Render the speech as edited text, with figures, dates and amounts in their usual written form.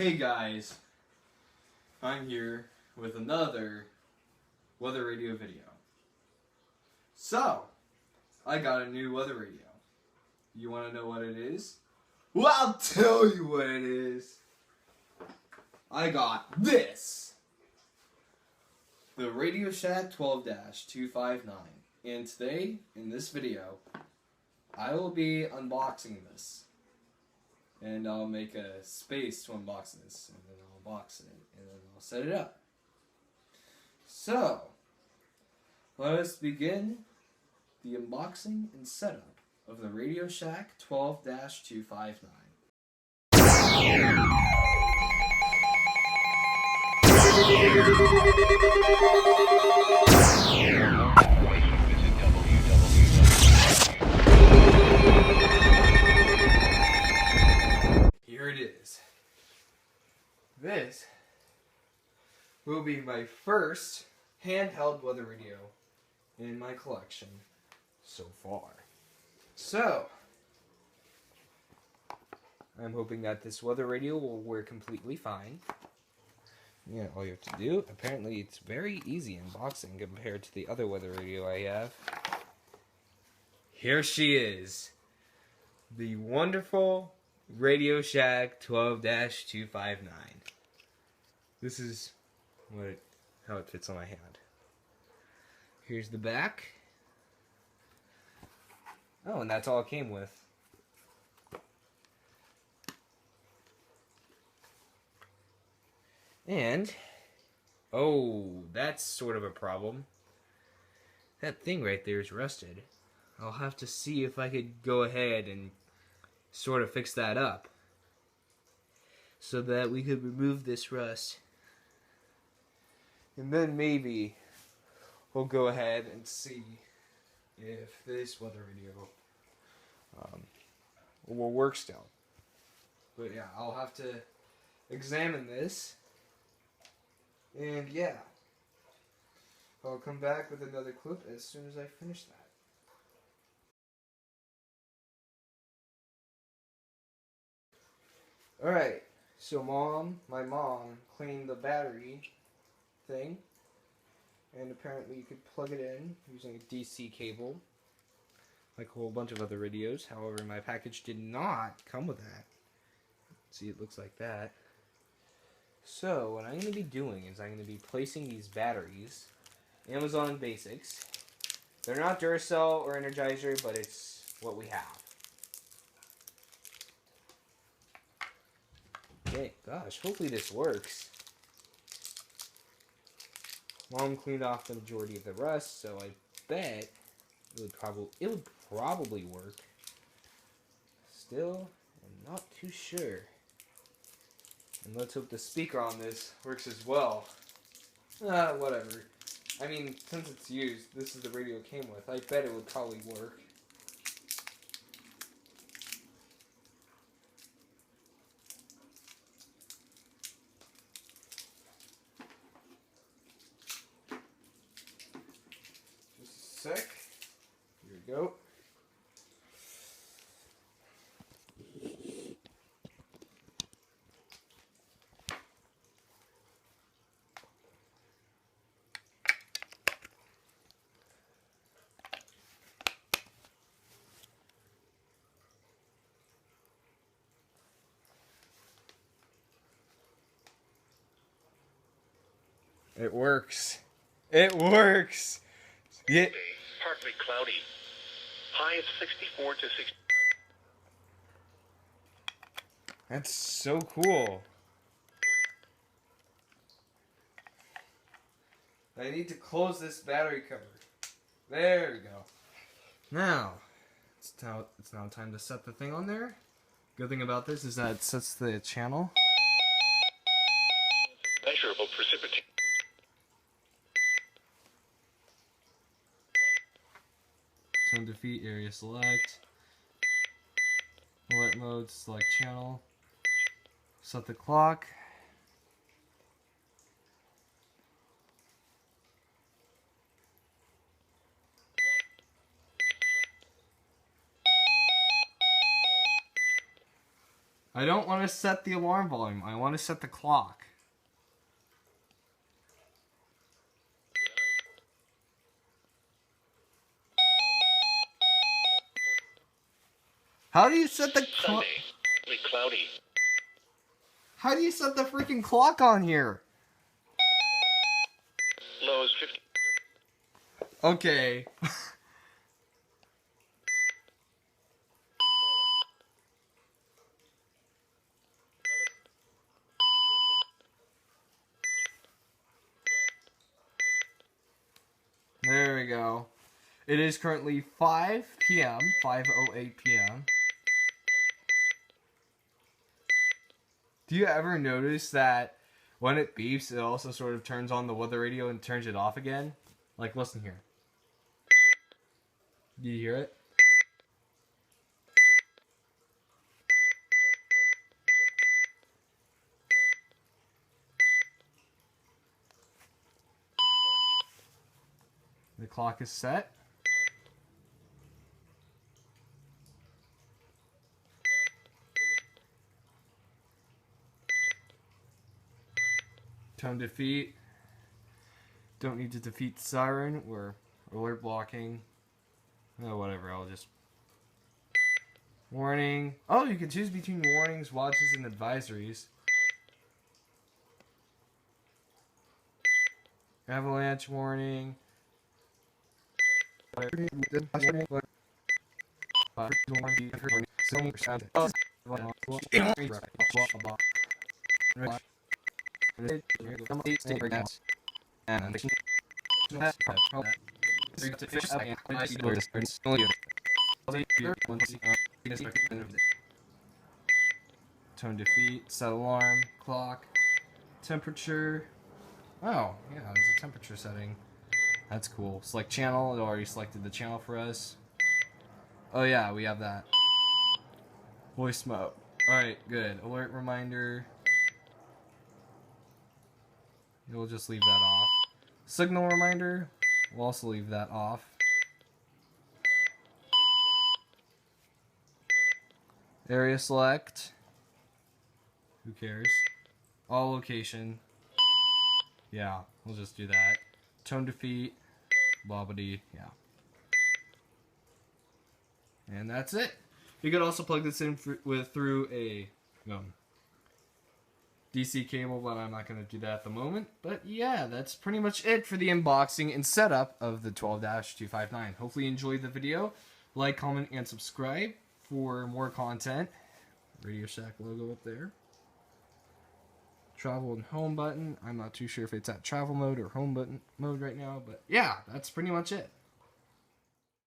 Hey guys, I'm here with another weather radio video. So, I got a new weather radio. You want to know what it is? Well, I'll tell you what it is. I got this. The RadioShack 12-259. And today, in this video, I will be unboxing this. And I'll make a space to unbox this, and then I'll box it, and then I'll set it up. So, let us begin the unboxing and setup of the RadioShack 12-259. Here it is. This will be my first handheld weather radio in my collection so far. So, I'm hoping that this weather radio will work completely fine. Yeah, all you have to do, apparently it's very easy unboxing compared to the other weather radio I have. Here she is. The wonderful RadioShack 12-259. This is how it fits on my hand. Here's the back. Oh, and that's all it came with. And, oh, that's sort of a problem. That thing right there is rusted. I'll have to see if I could go ahead and sort of fix that up so that we could remove this rust. And then maybe we'll go ahead and see if this weather radio will work still. But yeah, I'll have to examine this. And yeah, I'll come back with another clip as soon as I finish that. Alright, so my mom cleaned the battery thing, and apparently you could plug it in using a DC cable, like a whole bunch of other radios. However, my package did not come with that. See, it looks like that. So, what I'm going to be doing is I'm going to be placing these batteries, Amazon Basics. They're not Duracell or Energizer, but it's what we have. Okay, gosh, hopefully this works. Mom cleaned off the majority of the rust, so I bet it would probably work. Still, I'm not too sure. And let's hope the speaker on this works as well. Whatever. I mean, since it's used, this is the radio it came with. I bet it would probably work. Just a sec. Here we go. It works. It works. Yeah. Partly cloudy. High of 64 to 60. That's so cool. I need to close this battery cover. There we go. Now, it's now time to set the thing on there. Good thing about this is that it sets the channel. Measurable precipitation. Tone defeat, area select. Alert mode, select channel. Set the clock. I don't want to set the alarm volume. I want to set the clock. How do you set the clock? Sunday, cloudy. How do you set the freaking clock on here? Lows 50. Okay. There we go. It is currently 5 p.m., 5:08 p.m. Do you ever notice that when it beeps, it also sort of turns on the weather radio and turns it off again? Like, listen here. Do you hear it? The clock is set. Tone defeat. Don't need to defeat siren. We're alert blocking. Oh, whatever. I'll just... Warning. Oh, you can choose between warnings, watches, and advisories. Avalanche warning. Tone defeat, set alarm, clock, temperature. Oh, yeah, there's a temperature setting. That's cool. Select channel. It already selected the channel for us. Oh yeah, we have that. Voice mode. Alright, good. Alert reminder. We'll just leave that off. Signal reminder. We'll also leave that off. Area select. Who cares? All location. Yeah, we'll just do that. Tone defeat. Bobbity. Yeah. And that's it. You could also plug this in through a DC cable, but I'm not going to do that at the moment. But yeah, that's pretty much it for the unboxing and setup of the 12-259. Hopefully you enjoyed the video. Like, comment, and subscribe for more content. RadioShack logo up there. Travel and home button. I'm not too sure if it's at travel mode or home button mode right now, but yeah, that's pretty much it.